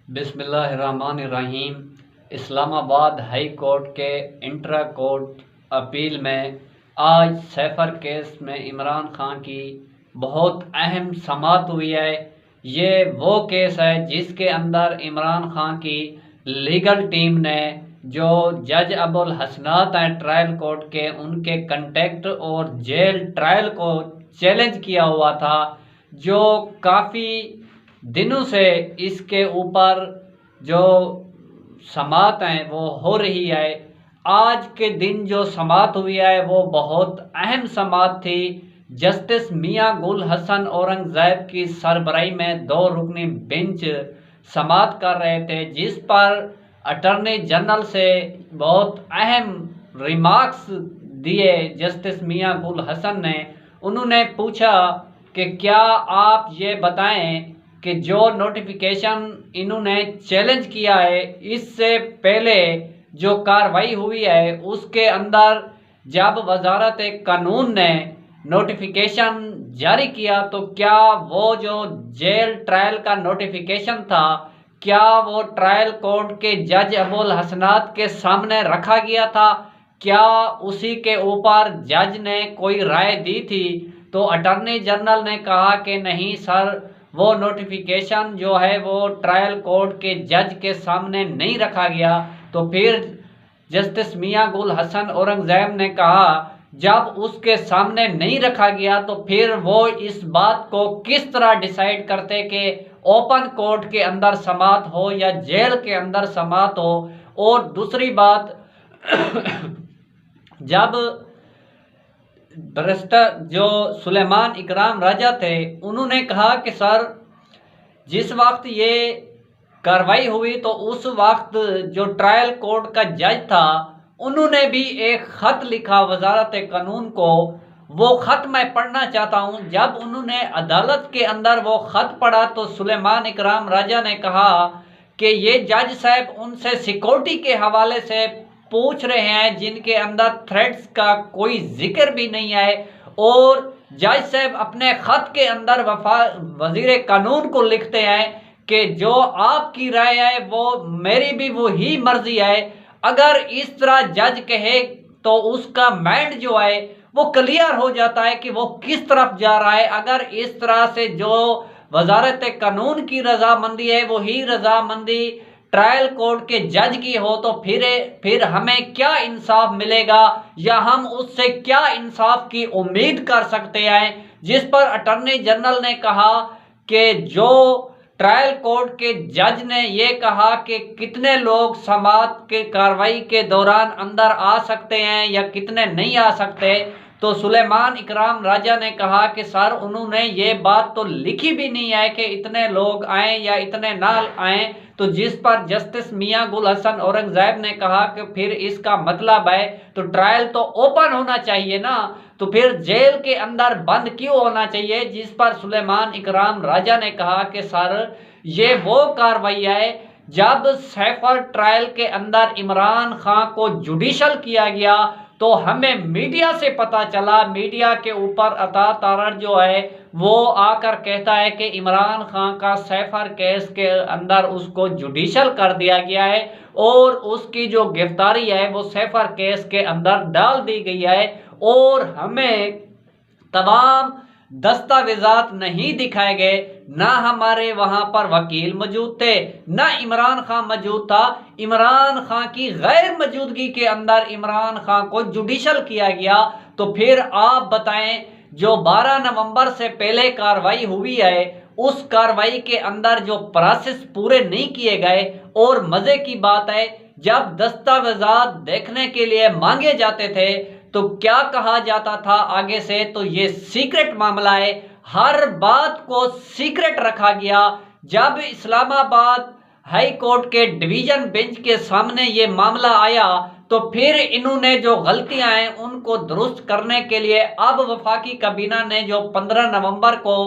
बिस्मिल्लाहिर्रहमानिर्रहीम। Islamabad high court के intra court appeal में आज सैफर केस में इमरान खान की बहुत अहम समाअत हुई है। ये वो केस है जिसके अंदर इमरान खान की लीगल टीम ने जो जज अबुल हसनात हैं ट्रायल कोर्ट के, उनके कंटेक्ट और जेल ट्रायल को चैलेंज किया हुआ था, जो काफ़ी दिनों से इसके ऊपर जो समाअत हैं वो हो रही है। आज के दिन जो समाअत हुई है वो बहुत अहम समाअत थी। जस्टिस मियां गुल हसन औरंगज़ेब की सरबराही में 2 रुकनी बेंच समाअत कर रहे थे, जिस पर अटॉर्नी जनरल से बहुत अहम रिमार्क्स दिए जस्टिस मियां गुल हसन ने। उन्होंने पूछा कि क्या आप ये बताएं कि जो नोटिफिकेशन इन्होंने चैलेंज किया है, इससे पहले जो कार्रवाई हुई है उसके अंदर जब वजारत कानून ने नोटिफिकेशन जारी किया तो क्या वो जो जेल ट्रायल का नोटिफिकेशन था, क्या वो ट्रायल कोर्ट के जज अबुल हसनात के सामने रखा गया था? क्या उसी के ऊपर जज ने कोई राय दी थी? तो अटॉर्नी जनरल ने कहा कि नहीं सर, वो नोटिफिकेशन जो है वो ट्रायल कोर्ट के जज के सामने नहीं रखा गया। तो फिर जस्टिस मियां गुल हसन औरंगज़ेब ने कहा जब उसके सामने नहीं रखा गया तो फिर वो इस बात को किस तरह डिसाइड करते कि ओपन कोर्ट के अंदर समाअत हो या जेल के अंदर समाअत हो। और दूसरी बात जब बैरिस्टर जो सुलेमान इकराम राजा थे, उन्होंने कहा कि सर, जिस वक्त ये कार्रवाई हुई तो उस वक्त जो ट्रायल कोर्ट का जज था उन्होंने भी एक ख़त लिखा वजारत कानून को। वो ख़त मैं पढ़ना चाहता हूँ। जब उन्होंने अदालत के अंदर वो ख़त पढ़ा तो सुलेमान इकराम राजा ने कहा कि ये जज साहब उनसे सिक्योरिटी के हवाले से पूछ रहे हैं जिनके अंदर थ्रेट्स का कोई जिक्र भी नहीं है, और जज साहब अपने ख़त के अंदर वजीर कानून को लिखते हैं कि जो आपकी राय है वो मेरी भी वही मर्जी है। अगर इस तरह जज कहे तो उसका माइंड जो है वो क्लियर हो जाता है कि वो किस तरफ जा रहा है। अगर इस तरह से जो वजारत कानून की रजामंदी है वही रजामंदी ट्रायल कोर्ट के जज की हो तो फिर हमें क्या इंसाफ मिलेगा या हम उससे क्या इंसाफ की उम्मीद कर सकते हैं। जिस पर अटॉर्नी जनरल ने कहा कि जो ट्रायल कोर्ट के जज ने ये कहा कि कितने लोग समाअत के कार्रवाई के दौरान अंदर आ सकते हैं या कितने नहीं आ सकते, तो सुलेमान इकराम राजा ने कहा कि सर, उन्होंने ये बात तो लिखी भी नहीं है कि इतने लोग आए या इतने ना आए। तो जिस पर जस्टिस मियां गुल हसन औरंगज़ेब ने कहा कि फिर इसका मतलब है तो ट्रायल तो ओपन होना चाहिए ना, तो फिर जेल के अंदर बंद क्यों होना चाहिए? जिस पर सुलेमान इकराम राजा ने कहा कि सर, ये वो कार्रवाई है जब सैफर ट्रायल के अंदर इमरान खान को जुडिशल किया गया तो हमें मीडिया से पता चला, मीडिया के ऊपर अता तारड़ जो है वो आकर कहता है कि इमरान खान का सैफर केस के अंदर उसको जुडिशल कर दिया गया है और उसकी जो गिरफ्तारी है वो सैफर केस के अंदर डाल दी गई है, और हमें तमाम दस्तावेजात नहीं दिखाए गए। ना हमारे वहां पर वकील मौजूद थे, ना इमरान खान मौजूद था। इमरान खान की गैर मौजूदगी के अंदर इमरान खान को जुडिशल किया गया। तो फिर आप बताएं, जो 12 नवंबर से पहले कार्रवाई हुई है उस कार्रवाई के अंदर जो प्रोसेस पूरे नहीं किए गए, और मजे की बात है जब दस्तावेजात देखने के लिए मांगे जाते थे तो क्या कहा जाता था आगे से, तो ये सीक्रेट मामला है, हर बात को सीक्रेट रखा गया। जब इस्लामाबाद हाई कोर्ट के डिवीजन बेंच के सामने ये मामला आया तो फिर इन्होंने जो गलतियां हैं उनको दुरुस्त करने के लिए अब वफाकी काबीना ने जो 15 नवंबर को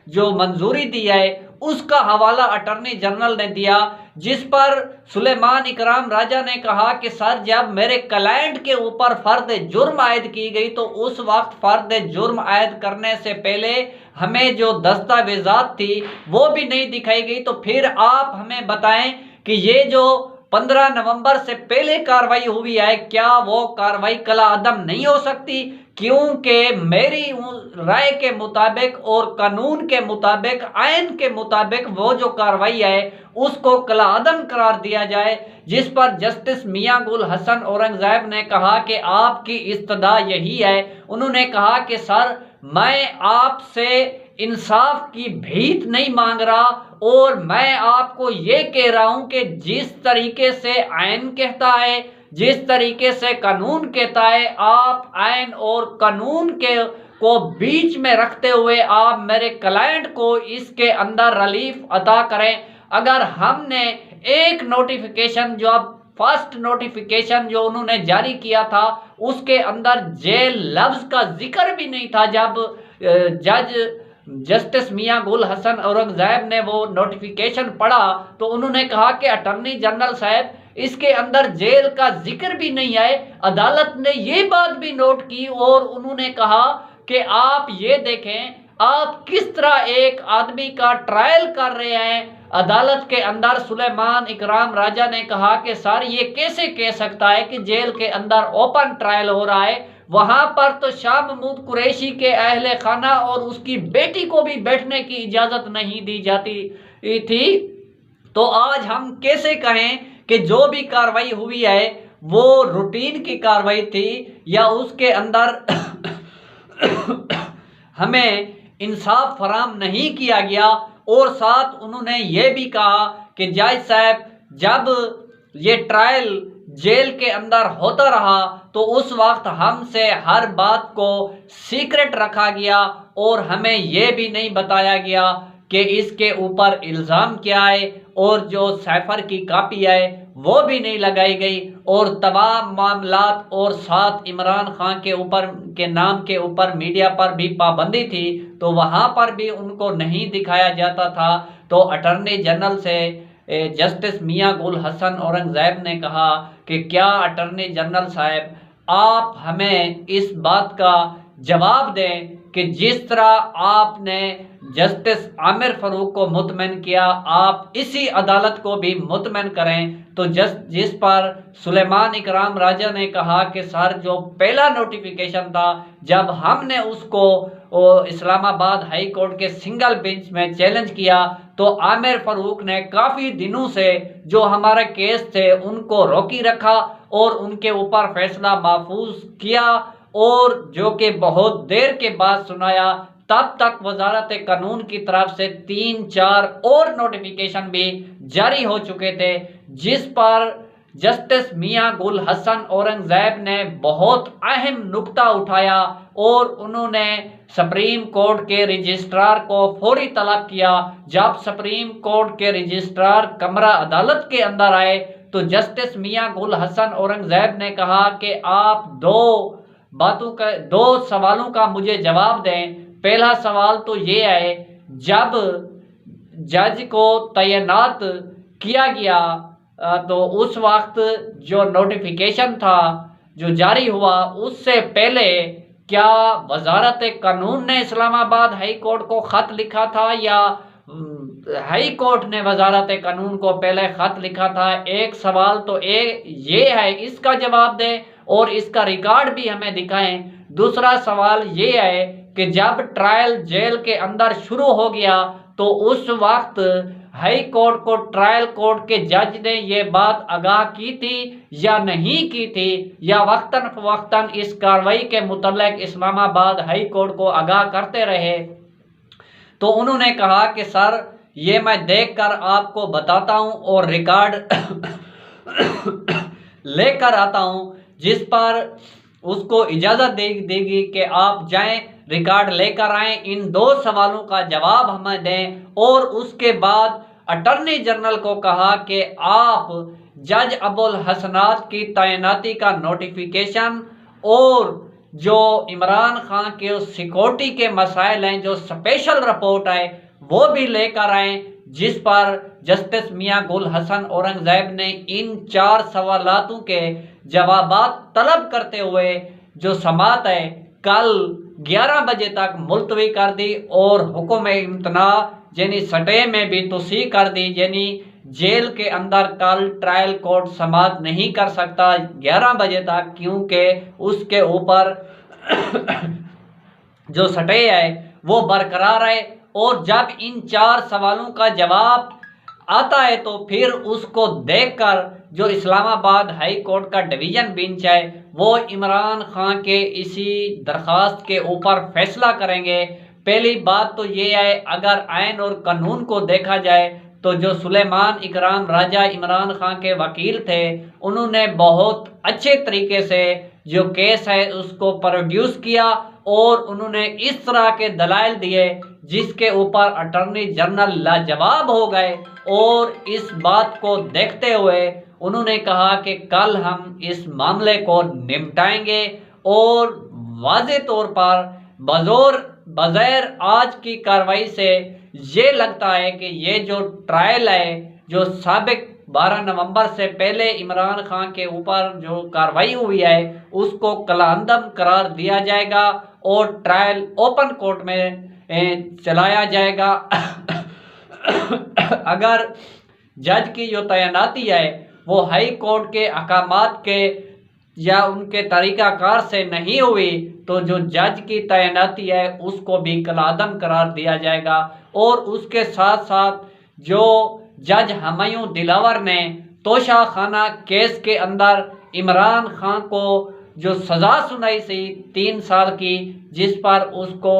जो मंजूरी दी है उसका हवाला अटॉर्नी जनरल ने दिया, जिस पर सुलेमान इकराम राजा ने कहा कि सर जब मेरे क्लाइंट के ऊपर फर्द जुर्म आयद की गई तो उस वक्त फर्द जुर्म आयद करने से पहले हमें जो दस्तावेजात थी वो भी नहीं दिखाई गई, तो फिर आप हमें बताएं कि ये जो 15 नवंबर से पहले कार्रवाई हुई है क्या वो कार्रवाई कला अदम नहीं हो सकती, क्योंकि मेरी राय के मुताबिक और कानून के मुताबिक आयन के मुताबिक वो जो कार्रवाई है उसको कला अदम करार दिया जाए। जिस पर जस्टिस मियां गुल हसन औरंगजेब ने कहा कि आपकी इस्तदा यही है। उन्होंने कहा कि सर मैं आपसे इंसाफ की भीख नहीं मांग रहा और मैं आपको ये कह रहा हूं कि जिस तरीके से आयन कहता है, जिस तरीके से कानून कहता है, आप आयन और कानून के को बीच में रखते हुए आप मेरे क्लाइंट को इसके अंदर रिलीफ अता करें। अगर हमने एक नोटिफिकेशन जो अब फर्स्ट नोटिफिकेशन जो उन्होंने जारी किया था उसके अंदर जेल लफ्ज का जिक्र भी नहीं था, जब जज जस्टिस मियां गुल हसन औरंगजेब ने वो नोटिफिकेशन पढ़ा तो उन्होंने कहा कि अटॉर्नी जनरल साहब इसके अंदर जेल का जिक्र भी नहीं है। अदालत ने ये बात भी नोट की और उन्होंने कहा कि आप ये देखें आप किस तरह एक आदमी का ट्रायल कर रहे हैं। अदालत के अंदर सुलेमान इकराम राजा ने कहा कि सर ये कैसे कह सकता है कि जेल के अंदर ओपन ट्रायल हो रहा है, वहां पर तो शाह महमूद कुरैशी के अहले खाना और उसकी बेटी को भी बैठने की इजाजत नहीं दी जाती थी। तो आज हम कैसे कहें कि जो भी कार्रवाई हुई है वो रूटीन की कार्रवाई थी या उसके अंदर हमें इंसाफ फराम नहीं किया गया। और साथ उन्होंने ये भी कहा कि जज साहब जब ये ट्रायल जेल के अंदर होता रहा तो उस वक्त हमसे हर बात को सीक्रेट रखा गया और हमें ये भी नहीं बताया गया कि इसके ऊपर इल्ज़ाम क्या है और जो सैफर की कापी है वो भी नहीं लगाई गई और तमाम मामलात और साथ इमरान खान के ऊपर के नाम के ऊपर मीडिया पर भी पाबंदी थी तो वहाँ पर भी उनको नहीं दिखाया जाता था। तो अटॉर्नी जनरल से जस्टिस मियां गुल हसन औरंगजेब ने कहा कि क्या अटॉर्नी जनरल साहब आप हमें इस बात का जवाब दें कि जिस तरह आपने जस्टिस आमिर फरूक को मुतमईन किया आप इसी अदालत को भी मुतमईन करें। तो जिस पर सुलेमान इकराम राजा ने कहा कि सर जो पहला नोटिफिकेशन था जब हमने उसको इस्लामाबाद हाई कोर्ट के सिंगल बेंच में चैलेंज किया तो आमिर फरूक ने काफ़ी दिनों से जो हमारे केस थे उनको रोकी रखा और उनके ऊपर फैसला महफूज किया और जो कि बहुत देर के बाद सुनाया। तब तक वजारत कानून की तरफ से 3-4 और नोटिफिकेशन भी जारी हो चुके थे, जिस पर जस्टिस मियां गुल हसन औरंगजेब ने बहुत अहम नुक्ता उठाया और उन्होंने सुप्रीम कोर्ट के रजिस्ट्रार को फौरी तलब किया। जब सुप्रीम कोर्ट के रजिस्ट्रार कमरा अदालत के अंदर आए तो जस्टिस मियां गुल हसन औरंगजेब ने कहा कि आप दो सवालों का मुझे जवाब दें। पहला सवाल तो ये है जब जज को तैनात किया गया तो उस वक्त जो नोटिफिकेशन था जो जारी हुआ उससे पहले क्या वजारत कानून ने इस्लामाबाद हाई कोर्ट को ख़त लिखा था या हाई कोर्ट ने वजारत कानून को पहले ख़त लिखा था? एक सवाल तो ये है, इसका जवाब दें और इसका रिकॉर्ड भी हमें दिखाएं। दूसरा सवाल ये है कि जब ट्रायल जेल के अंदर शुरू हो गया तो उस वक्त हाई कोर्ट को ट्रायल कोर्ट के जज ने ये बात आगाह की थी या नहीं की थी या वक्तन फवक्तन इस कार्रवाई के मुतल्लिक इस्लामाबाद हाई कोर्ट को आगाह करते रहे? तो उन्होंने कहा कि सर ये मैं देखकर आपको बताता हूं और रिकॉर्ड लेकर आता हूं, जिस पर उसको इजाज़त देगी कि आप जाएं रिकॉर्ड लेकर आएं, इन 2 सवालों का जवाब हमें दें। और उसके बाद अटॉर्नी जनरल को कहा कि आप जज अबुल हसनात की तैनाती का नोटिफिकेशन और जो इमरान खान के सिक्योरिटी के मसाइल हैं जो स्पेशल रिपोर्ट है वो भी लेकर आएँ जिस पर जस्टिस मियां गुल हसन औरंगजेब ने इन 4 सवालातों के जवाबात तलब करते हुए जो समात है कल 11 बजे तक मुलतवी कर दी और हुक्म इम्तना यानी स्टे में भी तोसी कर दी, यानी जेल के अंदर कल ट्रायल कोर्ट समात नहीं कर सकता 11 बजे तक, क्योंकि उसके ऊपर जो स्टे है वो बरकरार है। और जब इन 4 सवालों का जवाब आता है तो फिर उसको देखकर जो इस्लामाबाद हाई कोर्ट का डिवीजन बेंच है वो इमरान खान के इसी दरखास्त के ऊपर फैसला करेंगे। पहली बात तो ये है, अगर आइन और कानून को देखा जाए तो जो सुलेमान इकराम राजा इमरान खान के वकील थे उन्होंने बहुत अच्छे तरीके से जो केस है उसको प्रोड्यूस किया और उन्होंने इस तरह के दलाइल दिए जिसके ऊपर अटॉर्नी जनरल लाजवाब हो गए। और इस बात को देखते हुए उन्होंने कहा कि कल हम इस मामले को निपटाएंगे और वाज़े तौर पर बगैर आज की कार्रवाई से ये लगता है कि ये जो ट्रायल है जो साबिक 12 नवंबर से पहले इमरान खान के ऊपर जो कार्रवाई हुई है उसको कलाअंदम करार दिया जाएगा और ट्रायल ओपन कोर्ट में चलाया जाएगा। अगर जज की जो तैनाती है वो हाई कोर्ट के अहकामात के या उनके तरीकाकार से नहीं हुई तो जो जज की तैनाती है उसको भी कलाअदम करार दिया जाएगा। और उसके साथ साथ जो जज हुमायूं दिलावर ने तोशा खाना केस के अंदर इमरान खान को जो सज़ा सुनाई थी 3 साल की जिस पर उसको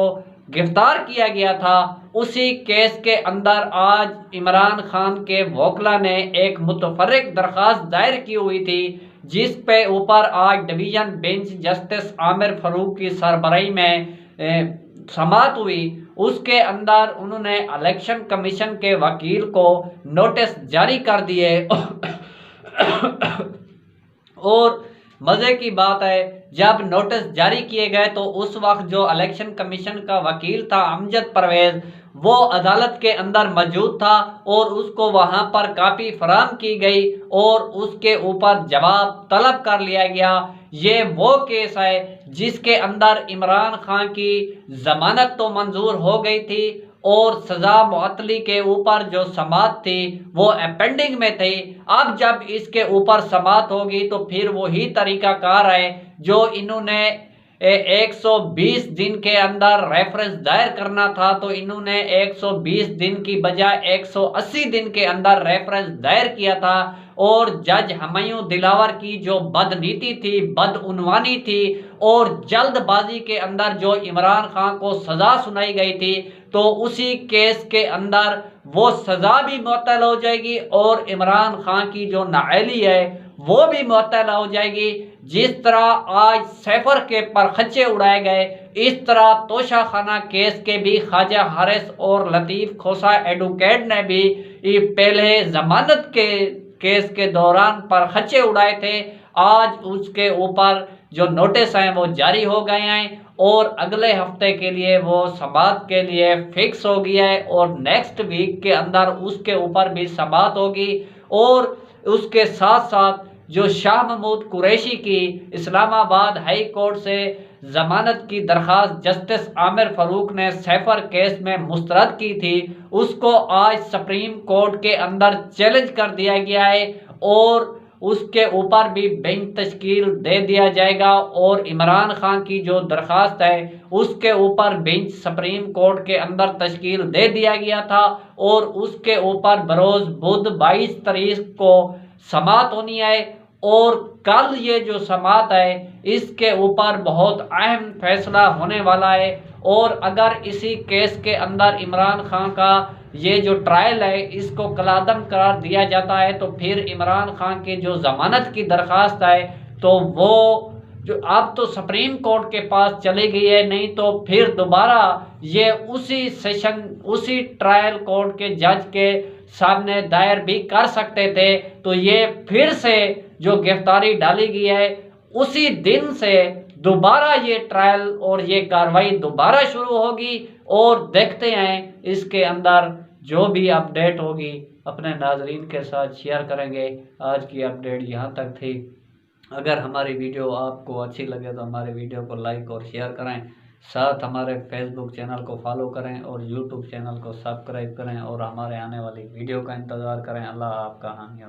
गिरफ्तार किया गया था, उसी केस के अंदर आज इमरान खान के वकील ने एक मुतफर्रिक दरख्वास्त दायर की हुई थी जिस पे ऊपर आज division bench justice Aamir Farooq की सरबराही में समात हुई। उसके अंदर उन्होंने इलेक्शन कमीशन के वकील को नोटिस जारी कर दिए। और मज़े की बात है जब नोटिस जारी किए गए तो उस वक्त जो इलेक्शन कमीशन का वकील था अमजद परवेज वो अदालत के अंदर मौजूद था और उसको वहां पर कापी फराहम की गई और उसके ऊपर जवाब तलब कर लिया गया। ये वो केस है जिसके अंदर इमरान खान की जमानत तो मंजूर हो गई थी और सज़ा मुअत्तली के ऊपर जो समात थी वो पेंडिंग में थी। अब जब इसके ऊपर समात होगी तो फिर वही तरीकाकार है जो इन्होंने 120 दिन के अंदर रेफरेंस दायर करना था तो इन्होंने 120 दिन की बजाय 180 दिन के अंदर रेफरेंस दायर किया था। और जज हुमायूं दिलावर की जो बदनीति थी, बदउनवानी थी और जल्दबाजी के अंदर जो इमरान खान को सज़ा सुनाई गई थी तो उसी केस के अंदर वो सज़ा भी मुअत्तल हो जाएगी और इमरान खान की जो नाअहली है वो भी मुअत्तल हो जाएगी। जिस तरह आज सैफर के परखच्चे उड़ाए गए इस तरह तोशा खाना केस के भी ख्वाजा हारिस और लतीफ़ खोसा एडवोकेट ने भी पहले जमानत के केस के दौरान परखच्चे उड़ाए थे। आज उसके ऊपर जो नोटिस हैं वो जारी हो गए हैं और अगले हफ्ते के लिए वो समात के लिए फिक्स हो गया है और नेक्स्ट वीक के अंदर उसके ऊपर भी समात होगी। और उसके साथ साथ जो शाह महमूद कुरैशी की इस्लामाबाद हाई कोर्ट से जमानत की दरख्वास्त जस्टिस आमिर फारूक ने सैफर केस में मुस्तरद की थी उसको आज सुप्रीम कोर्ट के अंदर चैलेंज कर दिया गया है और उसके ऊपर भी बेंच तश्कील दे दिया जाएगा। और इमरान खान की जो दरख्वास्त है उसके ऊपर बेंच सुप्रीम कोर्ट के अंदर तश्कील दे दिया गया था और उसके ऊपर बरोज़ बुध 22 तारीख को समात होनी है। और कल ये जो समात है इसके ऊपर बहुत अहम फैसला होने वाला है और अगर इसी केस के अंदर इमरान खान का ये जो ट्रायल है इसको कलाअदम करार दिया जाता है तो फिर इमरान खान की जो जमानत की दरख्वास्त है तो वो जो अब तो सुप्रीम कोर्ट के पास चली गई है, नहीं तो फिर दोबारा ये उसी सेशन उसी ट्रायल कोर्ट के जज के सामने दायर भी कर सकते थे। तो ये फिर से जो गिरफ्तारी डाली गई है उसी दिन से दोबारा ये ट्रायल और ये कार्रवाई दोबारा शुरू होगी और देखते हैं इसके अंदर जो भी अपडेट होगी अपने नाजरीन के साथ शेयर करेंगे। आज की अपडेट यहाँ तक थी। अगर हमारी वीडियो आपको अच्छी लगे तो हमारे वीडियो को लाइक और शेयर करें, साथ हमारे फेसबुक चैनल को फॉलो करें और यूट्यूब चैनल को सब्सक्राइब करें और हमारे आने वाली वीडियो का इंतज़ार करें। अल्लाह आपका हामी।